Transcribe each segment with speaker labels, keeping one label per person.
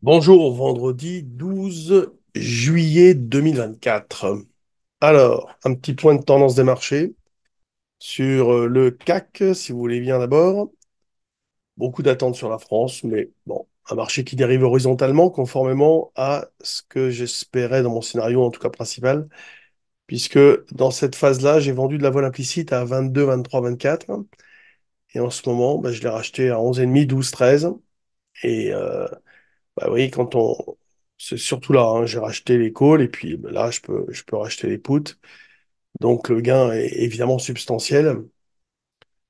Speaker 1: Bonjour, vendredi 12 juillet 2024. Alors, un petit point de tendance des marchés sur le CAC, si vous voulez bien d'abord. Beaucoup d'attentes sur la France, mais bon, un marché qui dérive horizontalement conformément à ce que j'espérais dans mon scénario, en tout cas principal, puisque dans cette phase-là, j'ai vendu de la vol implicite à 22, 23, 24, et en ce moment, bah, je l'ai racheté à 11,5, 12, 13, et bah oui, quand on... C'est surtout là, hein, j'ai racheté les calls et puis bah, là, je peux racheter les puts. Donc le gain est évidemment substantiel.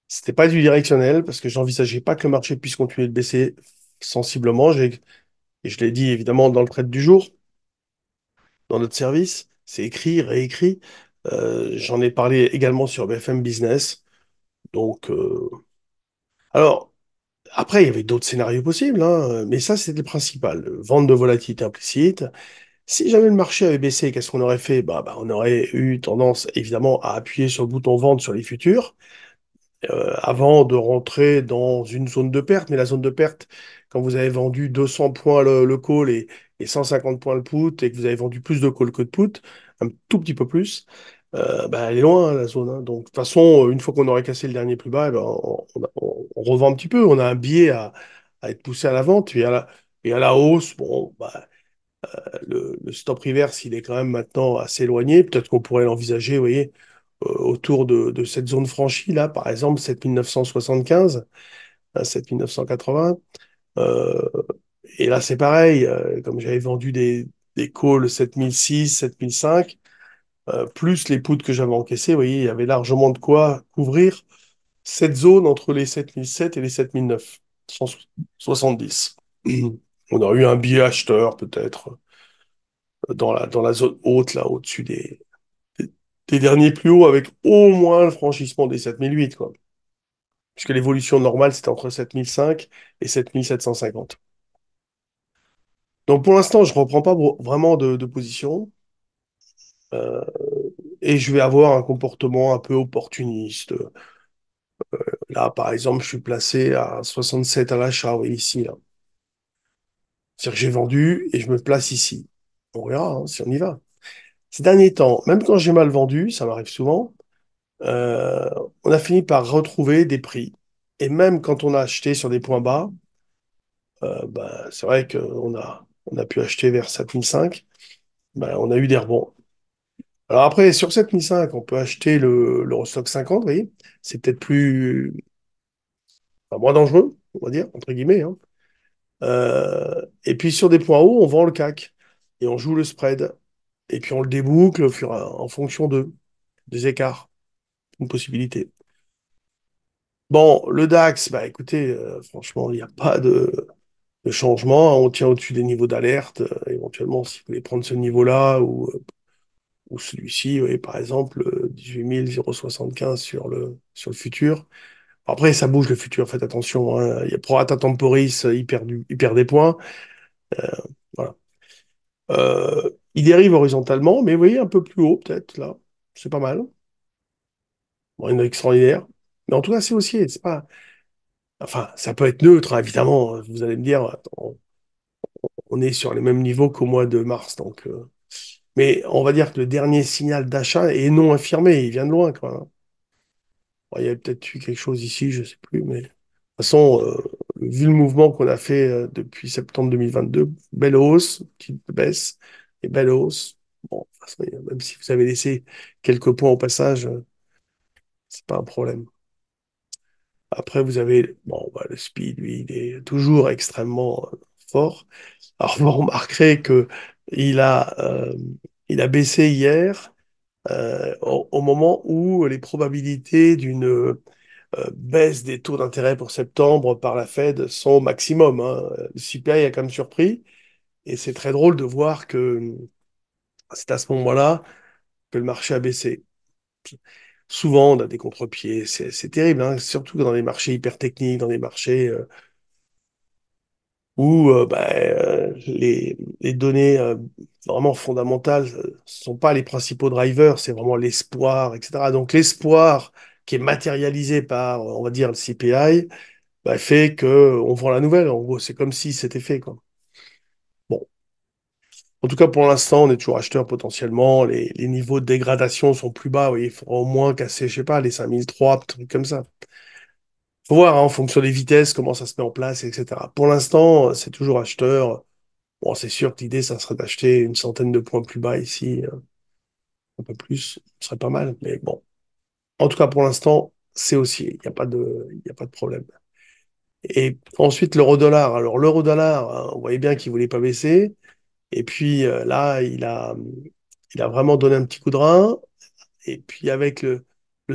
Speaker 1: C'était pas du directionnel parce que j'envisageais pas que le marché puisse continuer de baisser sensiblement. Et je l'ai dit évidemment dans le trade du jour, dans notre service. C'est écrit, réécrit. J'en ai parlé également sur BFM Business. Donc, alors, après, il y avait d'autres scénarios possibles, hein, mais ça, c'était le principal. Vente de volatilité implicite. Si jamais le marché avait baissé, qu'est-ce qu'on aurait fait? On aurait eu tendance évidemment à appuyer sur le bouton vente sur les futurs avant de rentrer dans une zone de perte. Mais la zone de perte, quand vous avez vendu 200 points le call et 150 points le put et que vous avez vendu plus de call que de put, un tout petit peu plus, elle est loin, hein, la zone, hein. Donc de toute façon, une fois qu'on aurait cassé le dernier plus bas, on revend un petit peu. On a un biais à être poussé à la vente et à la hausse. Bon, le stop reverse, il est quand même maintenant assez éloigné. Peut-être qu'on pourrait l'envisager, vous voyez, autour de cette zone franchie, là, par exemple, 7975, 7980. Euh, et là, c'est pareil, comme j'avais vendu des calls 7006, 7005, plus les puts que j'avais encaissés, vous voyez, il y avait largement de quoi couvrir cette zone entre les 7007 et les 7009, 170. On a eu un biais acheteur, peut-être dans la zone haute, là, au-dessus des, des derniers plus hauts, avec au moins le franchissement des 7008, quoi. Puisque l'évolution normale, c'était entre 7005 et 7750. Donc pour l'instant, je ne reprends pas vraiment de position. euh, et je vais avoir un comportement un peu opportuniste. Là, par exemple, je suis placé à 67 à l'achat, oui, ici, là. C'est-à-dire que j'ai vendu et je me place ici. On verra, hein, si on y va. Ces derniers temps, même quand j'ai mal vendu, ça m'arrive souvent, euh, on a fini par retrouver des prix. Et même quand on a acheté sur des points bas, c'est vrai qu'on a pu acheter vers 7005, on a eu des rebonds. Alors après, sur 7005, on peut acheter l'Eurostoxx 50, vous voyez, c'est peut-être moins dangereux, on va dire, entre guillemets, hein. Et puis sur des points hauts, on vend le CAC et on joue le spread. Et puis on le déboucle en fonction des écarts, une possibilité. Bon, le DAX, bah écoutez, franchement, il n'y a pas de changement, hein. On tient au-dessus des niveaux d'alerte. Éventuellement, si vous voulez prendre ce niveau-là ou celui-ci, vous voyez, par exemple, 18 075 sur le futur. Après, ça bouge le futur, faites attention, hein. Il y a prorata temporis, il perd des points. Euh, voilà. Il dérive horizontalement, mais vous voyez, un peu plus haut, peut-être, là. C'est pas mal. Bon, rien d'extraordinaire. Mais en tout cas, c'est haussier. C'est pas... Enfin, ça peut être neutre, hein, évidemment. Vous allez me dire, on est sur les mêmes niveaux qu'au mois de mars. Donc, mais on va dire que le dernier signal d'achat est non infirmé. Il vient de loin, quoi, hein. Bon, il y a peut-être eu quelque chose ici, je sais plus. Mais de toute façon, vu le mouvement qu'on a fait depuis septembre 2022, belle hausse, petite baisse et belle hausse. Bon, de toute façon, même si vous avez laissé quelques points au passage, c'est pas un problème. Après, vous avez bon, le speed, lui, il est toujours extrêmement fort. Alors, vous remarquerez que il a, euh, il a baissé hier au moment où les probabilités d'une baisse des taux d'intérêt pour septembre par la Fed sont au maximum, hein. Le CPI a quand même surpris et c'est très drôle de voir que c'est à ce moment-là que le marché a baissé. Souvent, on a des contre-pieds, c'est terrible, hein, surtout dans les marchés hyper techniques, dans les marchés où les données vraiment fondamentales ne sont pas les principaux drivers, c'est vraiment l'espoir, etc. Donc l'espoir qui est matérialisé par, on va dire, le CPI, fait que on vend la nouvelle. En gros, c'est comme si c'était fait, quoi. En tout cas, pour l'instant, on est toujours acheteur potentiellement. Les niveaux de dégradation sont plus bas. Oui, il faudra au moins casser, je sais pas, les 5003, trucs comme ça. Faut voir hein, en fonction des vitesses, comment ça se met en place, etc. Pour l'instant, c'est toujours acheteur. Bon, c'est sûr que l'idée, ça serait d'acheter une centaine de points plus bas ici, un peu plus, ce serait pas mal. Mais bon, en tout cas, pour l'instant, c'est haussier. Il y a pas de problème. Et ensuite, l'euro-dollar. Alors, l'euro-dollar, hein, on voyait bien qu'il voulait pas baisser. Et puis là, il a vraiment donné un petit coup de rein. Et puis avec le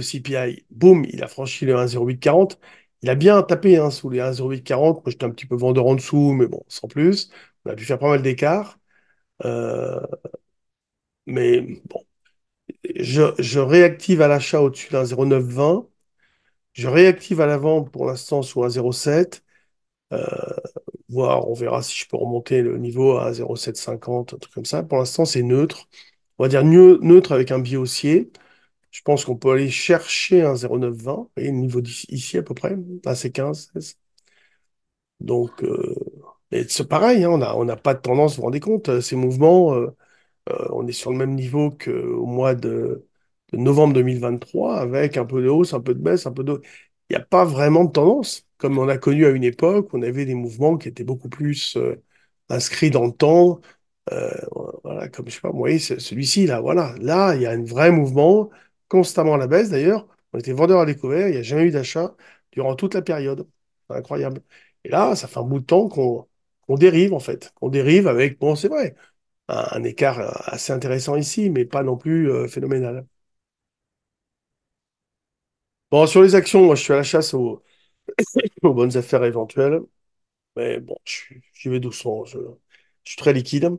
Speaker 1: CPI, boum, il a franchi le 1,0840. Il a bien tapé hein, sous les 1,0840. Moi, j'étais un petit peu vendeur en dessous, mais bon, sans plus. On a pu faire pas mal d'écart. Euh, mais bon, je réactive à l'achat au-dessus d'un 0,920. Je réactive à la vente pour l'instant sous un 0,7. Euh, Voir, on verra si je peux remonter le niveau à 0,750, un truc comme ça. Pour l'instant, c'est neutre. On va dire neutre avec un biais haussier. Je pense qu'on peut aller chercher un 0,920, et le niveau ici à peu près, là c'est 15, 16. Donc, et c'est pareil, hein, on n'a pas de tendance, vous vous rendez compte, ces mouvements, on est sur le même niveau qu'au mois de novembre 2023, avec un peu de hausse, un peu de baisse, un peu de... Il n'y a pas vraiment de tendance, comme on a connu à une époque, on avait des mouvements qui étaient beaucoup plus inscrits dans le temps. Euh, voilà, comme je sais pas, vous voyez, celui-ci, là, voilà. Là, il y a un vrai mouvement, constamment à la baisse d'ailleurs. On était vendeur à découvert, il n'y a jamais eu d'achat durant toute la période. C'est incroyable. Et là, ça fait un bout de temps qu'on dérive, en fait. Qu'on dérive avec, bon, c'est vrai, un écart assez intéressant ici, mais pas non plus phénoménal. Bon, sur les actions, moi, je suis à la chasse aux bonnes affaires éventuelles. Mais bon, j'y vais doucement. Je suis très liquide.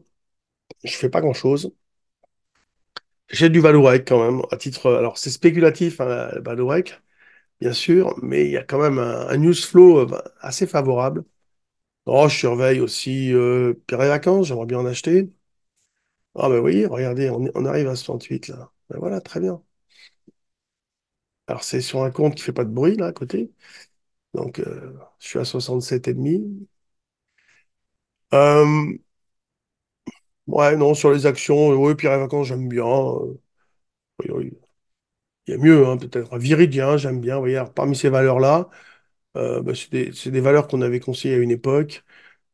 Speaker 1: Je fais pas grand-chose. J'ai du Valorec quand même, à titre. Alors, c'est spéculatif, hein, le Valorec, bien sûr, mais il y a quand même un news flow assez favorable. Oh, je surveille aussi Pierre et Vacances, j'aimerais bien en acheter. Ah, ben oui, regardez, on arrive à 68 là. Ben voilà, très bien. Alors, c'est sur un compte qui fait pas de bruit, là, à côté. Donc, je suis à 67,5. Euh, ouais, non, sur les actions, oui, Pierre et Vacances, j'aime bien. Oui, oui. Il y a mieux, hein, peut-être. Viridien, j'aime bien. Vous voyez, alors, parmi ces valeurs-là, bah, c'est des valeurs qu'on avait conseillées à une époque,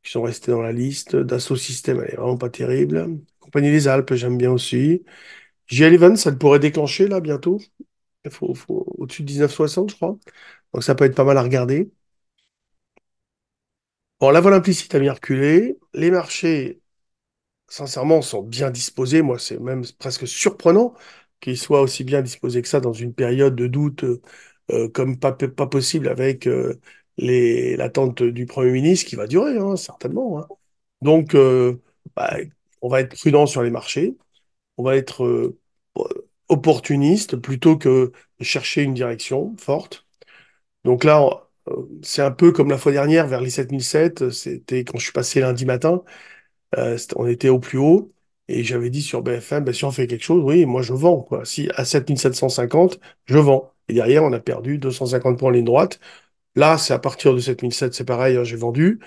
Speaker 1: qui sont restées dans la liste. Dassault Systèmes, elle est vraiment pas terrible. Compagnie des Alpes, j'aime bien aussi. J11, ça le pourrait déclencher, là, bientôt. Il faut au-dessus de 19,60, je crois. Donc, ça peut être pas mal à regarder. Bon, la vol implicite a bien reculé. Les marchés sincèrement, sont bien disposés. Moi, c'est même presque surprenant qu'ils soient aussi bien disposés que ça dans une période de doute comme pas possible avec l'attente du Premier ministre qui va durer, hein, certainement. Hein. Donc, bah, on va être prudent sur les marchés. On va être opportuniste plutôt que de chercher une direction forte. Donc là, c'est un peu comme la fois dernière, vers les 7007. C'était quand je suis passé lundi matin. On était au plus haut et j'avais dit sur BFM, ben, si on fait quelque chose, oui, moi je vends, quoi. Si à 7750, je vends. Et derrière, on a perdu 250 points en ligne droite. Là, c'est à partir de 7007, c'est pareil, hein, j'ai vendu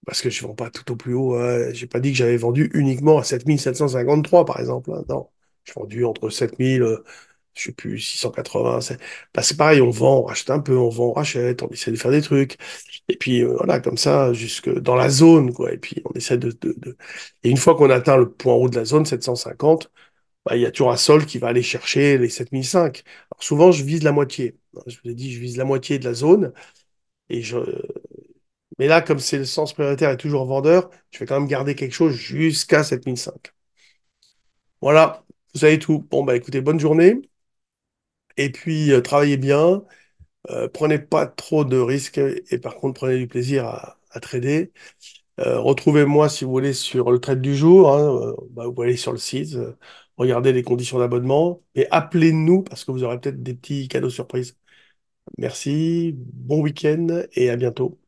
Speaker 1: parce que je vends pas tout au plus haut. Hein. J'ai pas dit que j'avais vendu uniquement à 7753, par exemple. Hein. Non, j'ai vendu entre 7000, je sais plus, 680. Bah, c'est pareil, on vend, on rachète un peu, on vend, on rachète, on essaie de faire des trucs. Et puis voilà, comme ça, jusque dans la zone, quoi. Et puis on essaie Et une fois qu'on atteint le point haut de la zone, 750, bah, il y a toujours un sol qui va aller chercher les 7005. Alors souvent, je vise la moitié. Je vous ai dit, je vise la moitié de la zone. Et je... Mais là, comme c'est le sens prioritaire est toujours vendeur, je vais quand même garder quelque chose jusqu'à 7005. Voilà, vous savez tout. Bon, bah écoutez, bonne journée. Et puis, travaillez bien. Prenez pas trop de risques et par contre prenez du plaisir à trader. Retrouvez-moi si vous voulez sur le trade du jour. Hein, bah, vous pouvez aller sur le site, regardez les conditions d'abonnement et appelez-nous parce que vous aurez peut-être des petits cadeaux surprises. Merci, bon week-end et à bientôt.